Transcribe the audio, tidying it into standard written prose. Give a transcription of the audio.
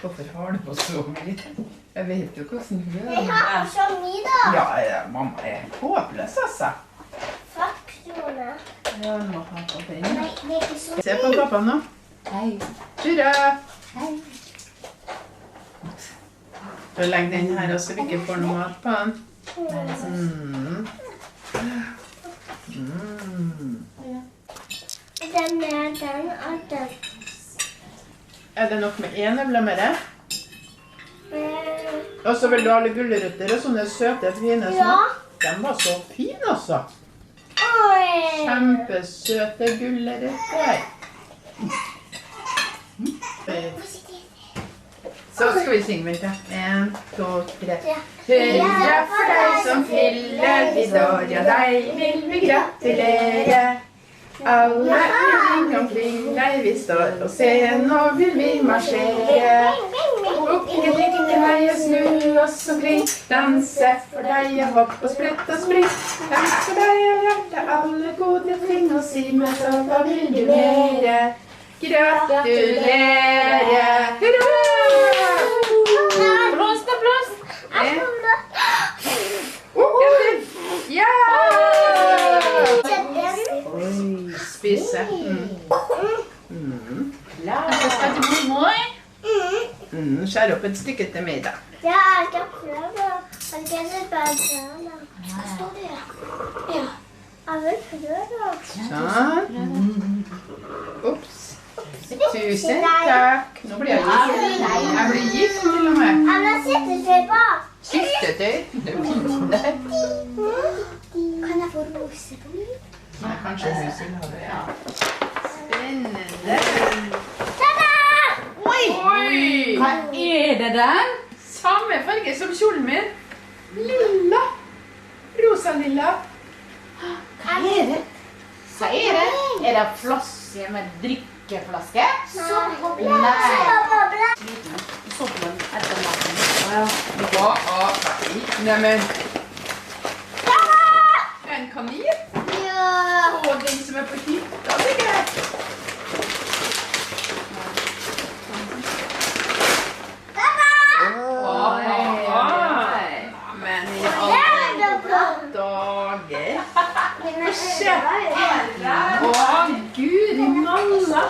Hvorfor har du på så mye? Jeg vet jo hvordan du gjør det. Jeg har på så mye da. Ja, mamma er håpløs, altså. Fuck, Jone. Ja, du må ha på den. Nei, det er ikke så. Se på pappa nå. Hei. Tura! Hei. Så legg den her, og så vi ikke får noe mat på den. Den er den og den. Er det nok med en jeg vil ha med det? Og så vil du ha alle gulrøtter og sånne søte, fine små. De var så fine også. Kjempesøte gulrøtter. Så skal vi synge, vel da. 1, 2, 3. Hurra for deg som fyller ditt år, ja deg vil vi gratulere. Alle omkring deg vi står, og se nå vil vi marsjere. Bukke, drikke, heie, snu oss omkring, danse for deg og hopp og sprett og spring. Dans for deg og hjerte, alle gode ting, og si meg så, hva vil du mere? Gratulere! Hurra! Blåst og blåst. Ja! Spise. Så skal du bli mor? Skjær opp et stykke til meg da. Ja, jeg skal prøve. Jeg skal bare prøve. Hva står det? Ja. Jeg vil prøve. Sånn. Ups. Tusen takk. Nå blir jeg gift. Jeg blir gift til og med. Jeg vil sitte seg bak. Syltetøy. Det er fint der. Kan jeg få roser på meg? Nei, kanskje huset vil ha det, ja. Spennende. Ta-da! Oi! Hva er det der? Samme farge som kjolen min. Lilla. Rosa lilla. Hva er det? Hva er det? Er det flaske med drikkeflaske? Såpebobler. Nei. Såpebobler. Sånn etter maten. Hva er Neimen. En kanin? Ja. Og den som er på hytta, sikkert. Men i alle dager. Se. Å, Gud, malla.